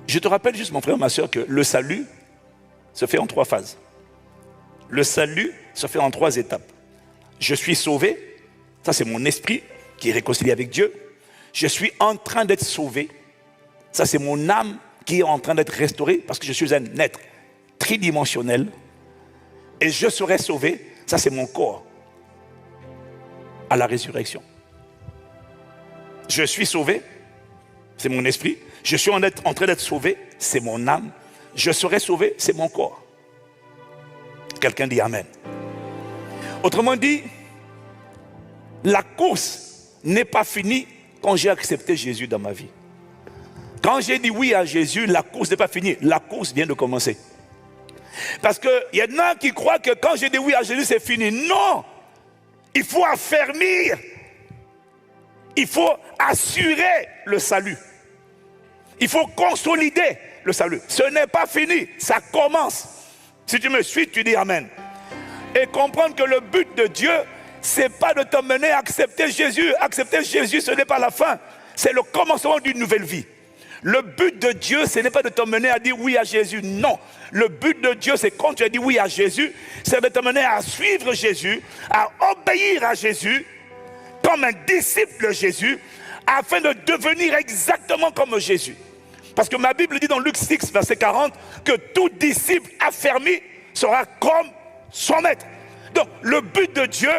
Je te rappelle juste, mon frère, ma soeur, que le salut se fait en 3 phases. Le salut se fait en 3 étapes. Je suis sauvé, ça c'est mon esprit qui est réconcilié avec Dieu. Je suis en train d'être sauvé, ça c'est mon âme qui est en train d'être restaurée parce que je suis un être tridimensionnel. Et je serai sauvé, ça c'est mon corps à la résurrection. Je suis sauvé, c'est mon esprit. Je suis en train d'être sauvé, c'est mon âme. Je serai sauvé, c'est mon corps. Quelqu'un dit Amen. Autrement dit, la course n'est pas finie quand j'ai accepté Jésus dans ma vie. Quand j'ai dit oui à Jésus, la course n'est pas finie. La course vient de commencer. Parce qu'il y en a qui croient que quand j'ai dit oui à Jésus, c'est fini. Non! Il faut affermir. Il faut assurer le salut. Il faut consolider le salut. Ce n'est pas fini, ça commence. Si tu me suis, tu dis Amen. Et comprendre que le but de Dieu, ce n'est pas de te mener à accepter Jésus. Accepter Jésus, ce n'est pas la fin. C'est le commencement d'une nouvelle vie. Le but de Dieu, ce n'est pas de te mener à dire oui à Jésus. Non. Le but de Dieu, c'est quand tu as dit oui à Jésus, c'est de te mener à suivre Jésus, à obéir à Jésus, comme un disciple de Jésus, afin de devenir exactement comme Jésus. Parce que ma Bible dit dans Luc 6, verset 40, que tout disciple affermi sera comme son maître. Donc, le but de Dieu,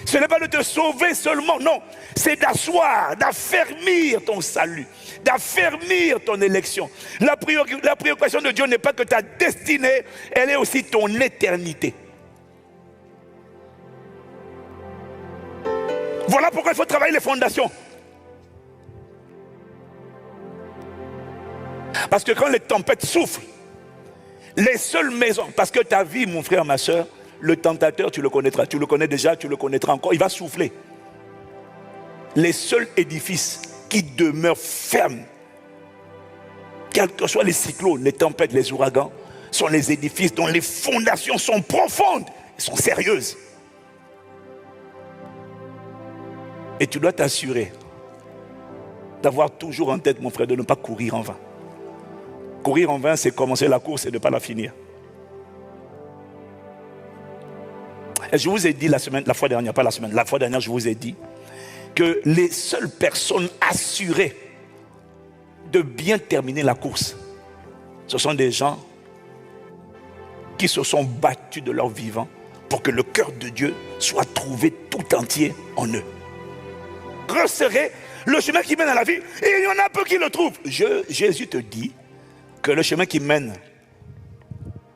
ce n'est pas de te sauver seulement, non. C'est d'asseoir, d'affermir ton salut, d'affermir ton élection. La préoccupation de Dieu n'est pas que ta destinée, elle est aussi ton éternité. Voilà pourquoi il faut travailler les fondations. Parce que quand les tempêtes soufflent, les seules maisons, parce que ta vie, mon frère, ma soeur, le tentateur, tu le connaîtras, tu le connais déjà, tu le connaîtras encore, il va souffler. Les seuls édifices qui demeurent fermes, quels que soient les cyclones, les tempêtes, les ouragans, sont les édifices dont les fondations sont profondes, sont sérieuses. Et tu dois t'assurer d'avoir toujours en tête, mon frère, de ne pas courir en vain. Courir en vain, c'est commencer la course et de ne pas la finir. Et je vous ai dit la fois dernière, je vous ai dit que les seules personnes assurées de bien terminer la course, ce sont des gens qui se sont battus de leur vivant pour que le cœur de Dieu soit trouvé tout entier en eux. Resserrer le chemin qui mène à la vie, et il y en a peu qui le trouvent. Jésus te dit que le chemin qui mène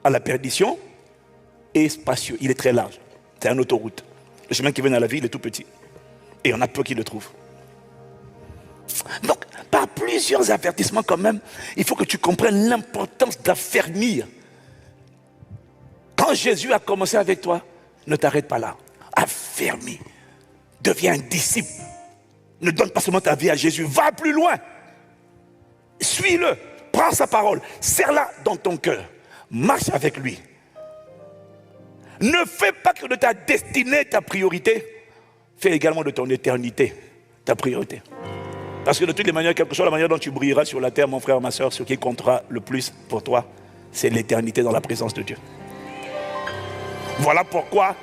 à la perdition est spacieux, il est très large. C'est une autoroute. Le chemin qui mène à la vie, il est tout petit. Et il y en a peu qui le trouvent. Donc, par plusieurs avertissements quand même, il faut que tu comprennes l'importance d'affermir. Quand Jésus a commencé avec toi, ne t'arrête pas là. Affermis. Deviens un disciple. Ne donne pas seulement ta vie à Jésus. Va plus loin. Suis-le. Prends sa parole. Serre-la dans ton cœur. Marche avec lui. Ne fais pas que de ta destinée ta priorité. Fais également de ton éternité ta priorité. Parce que de toutes les manières, quelle que soit la manière dont tu brilleras sur la terre, mon frère, ma soeur, ce qui comptera le plus pour toi, c'est l'éternité dans la présence de Dieu. Voilà pourquoi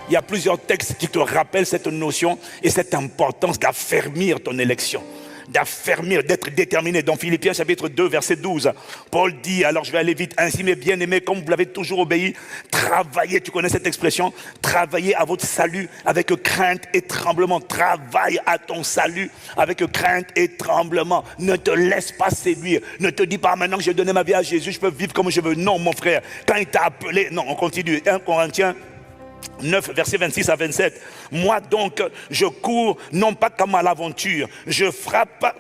il y a plusieurs textes qui te rappellent cette notion et cette importance d'affermir ton élection. D'affermir, d'être déterminé. Dans Philippiens chapitre 2, verset 12, Paul dit, alors je vais aller vite, ainsi mes bien-aimés, comme vous l'avez toujours obéi, travaillez, tu connais cette expression, travaillez à votre salut avec crainte et tremblement. Travaille à ton salut avec crainte et tremblement. Ne te laisse pas séduire. Ne te dis pas, maintenant que j'ai donné ma vie à Jésus, je peux vivre comme je veux. Non, mon frère, quand il t'a appelé, non, on continue. 1 Corinthiens 9, versets 26 à 27. Moi donc, je cours non pas comme à l'aventure, je frappe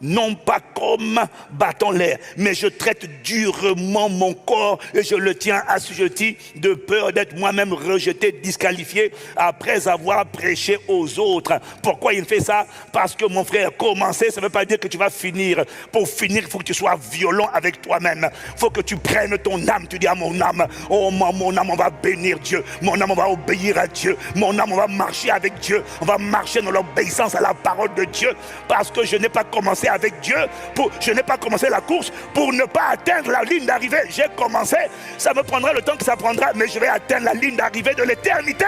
non pas comme battant l'air, mais je traite durement mon corps et je le tiens assujetti de peur d'être moi-même rejeté, disqualifié après avoir prêché aux autres. Pourquoi il fait ça? Parce que mon frère, commencer, ça ne veut pas dire que tu vas finir. Pour finir, il faut que tu sois violent avec toi-même. Il faut que tu prennes ton âme. Tu dis à mon âme, oh mon âme, on va bénir Dieu. Mon âme, on va obéir à Dieu. Mon âme, on va marcher avec Dieu. On va marcher dans l'obéissance à la parole de Dieu. Parce que je n'ai pas commencé avec Dieu. Je n'ai pas commencé la course pour ne pas atteindre la ligne d'arrivée. J'ai commencé, ça me prendra le temps que ça prendra, mais je vais atteindre la ligne d'arrivée de l'éternité.